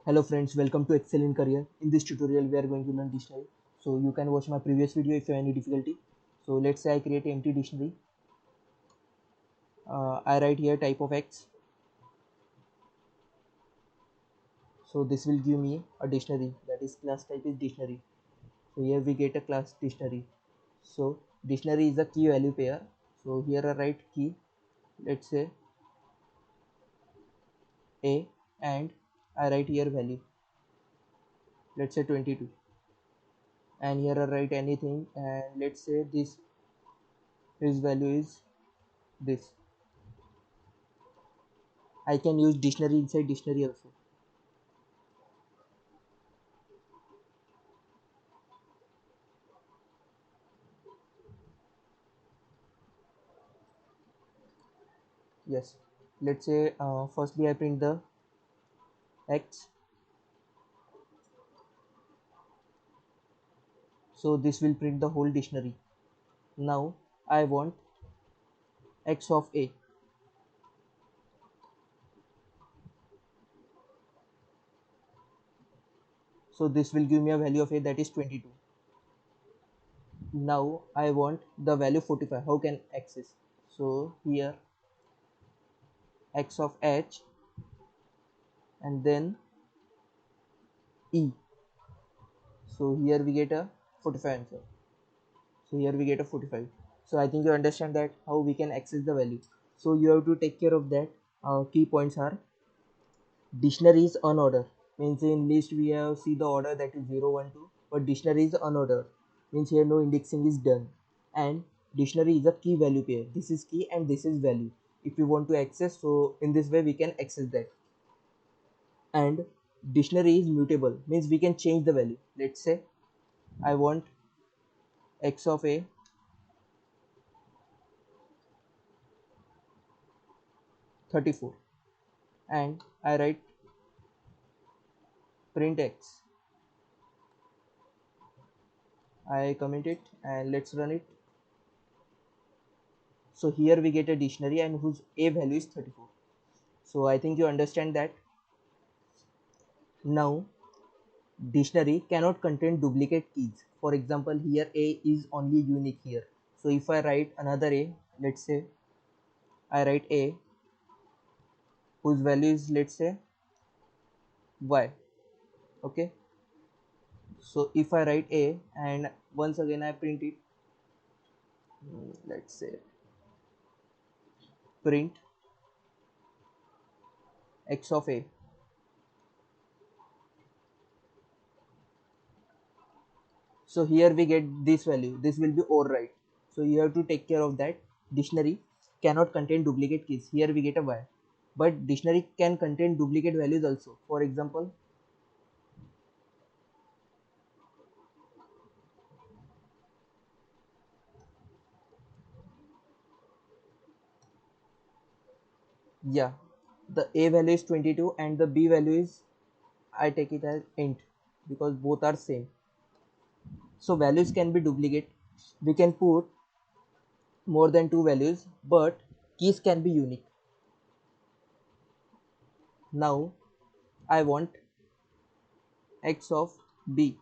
Hello friends, welcome to Excel in Career. In this tutorial, we are going to learn dictionary. So you can watch my previous video if you have any difficulty. So let's say I create an empty dictionary. I write here type of X. So this will give me a dictionary, that is class type is dictionary. So here we get a class dictionary. So dictionary is a key value pair. So here I write key, let's say A, and I write here value, let's say 22. And here I write anything, and let's say this his value is this. I can use dictionary inside dictionary also. Yes, let's say firstly I print the X. So this will print the whole dictionary. Now I want X of A. So this will give me a value of A, that is 22. Now I want the value 45. How can access? So here X of H and then E. So here we get a 45 answer. So here we get a 45. So I think you understand that how we can access the value. So you have to take care of that. Key points are dictionary is unordered, means in list we have see the order that is 0 1 2, but dictionary is unordered, means here no indexing is done. And dictionary is a key value pair, this is key and this is value. If we want to access, so in this way we can access that. And dictionary is mutable, means we can change the value. Let's say I want X of A 34, and I write print X. I comment it and let's run it. So here we get a dictionary and whose A value is 34. So I think you understand that. Now dictionary cannot contain duplicate keys. For example, here A is only unique here. So if I write another A, let's say I write A whose value is, let's say, Y. Okay. So if I write A and once again I print it, let's say print X of A. So here we get this value, this will be overwrite. So you have to take care of that. Dictionary cannot contain duplicate keys, here we get a Y, but dictionary can contain duplicate values also. For example, yeah, the A value is 22 and the B value is, I take it as int because both are same. So values can be duplicate, we can put more than two values, but keys can be unique. Now I want X of B.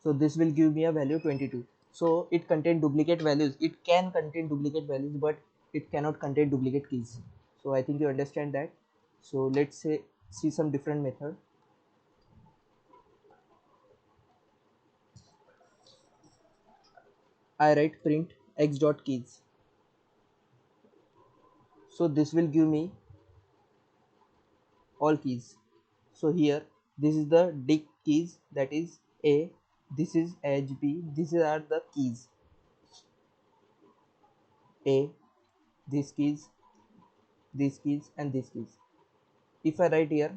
So this will give me a value 22. So it contain duplicate values, it can contain duplicate values, but it cannot contain duplicate keys. So I think you understand that. So let's say see some different method. I write print X dot keys. So this will give me all keys. So here this is the dict keys, that is A, this is edge B, these are the keys A, these keys, these keys and these keys. If I write here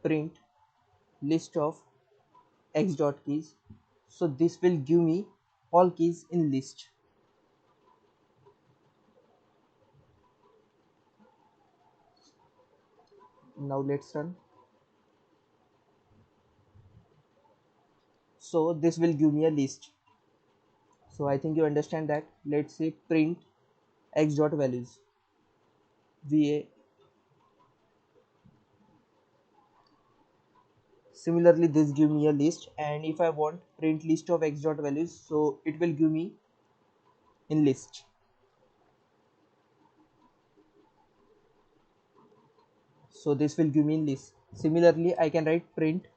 print list of X dot keys, so this will give me all keys in list. Now let's run. So this will give me a list. So I think you understand that. Let's say print X dot values, VA Similarly, this give me a list, and if I want print list of x dot values, so it will give me in list. So this will give me in list. Similarly, I can write print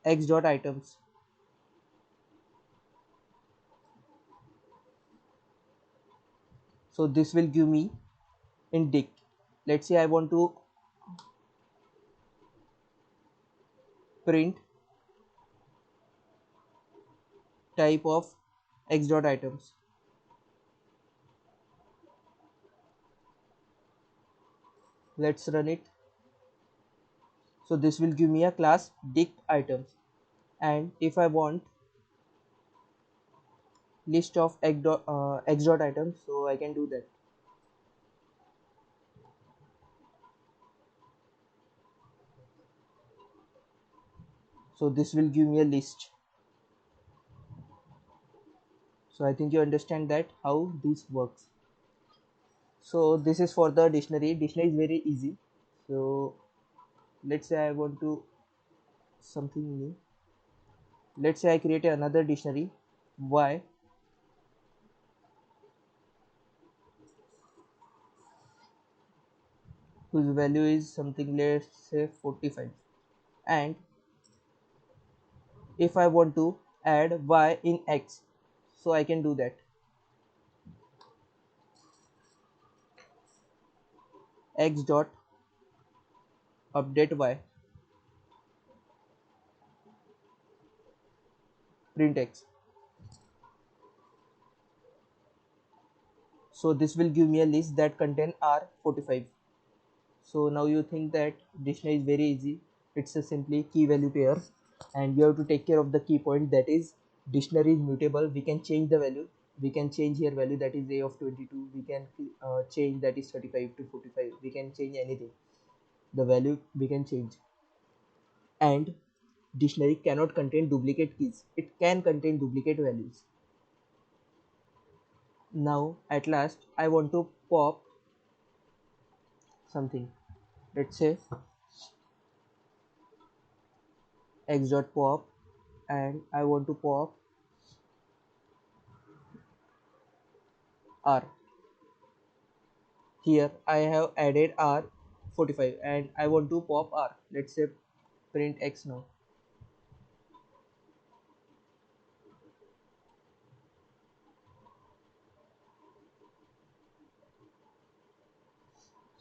x dot items. So this will give me in dict. Let's say I want to print type of x dot items. Let's run it. So this will give me a class dict items, and if I want list of x dot items, so I can do that. So this will give me a list. So I think you understand that how this works. So this is for the dictionary. Dictionary is very easy. So let's say I want to something new. Let's say I create another dictionary y, whose value is something, let's say 45, and if I want to add y in x, so I can do that. X dot update y, print x. So this will give me a list that contain R45. So now you think that dictionary is very easy. It's a simply key value pair, and you have to take care of the key point, that is dictionary is mutable. We can change the value. We can change here value, that is a of 22. We can change that is 35 to 45. We can change anything. The value we can change. And dictionary cannot contain duplicate keys. It can contain duplicate values. Now at last I want to pop something. Let's say x dot pop, and I want to pop r. Here I have added r45 and I want to pop r. Let's say print x now.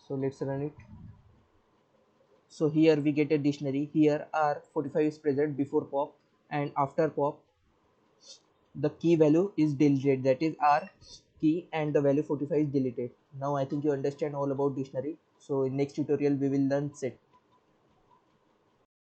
So let's run it. So here we get a dictionary. Here r45 is present before pop, and after pop the key value is deleted, that is r key, and the value 45 is deleted. Now I think you understand all about dictionary. So in next tutorial we will learn set.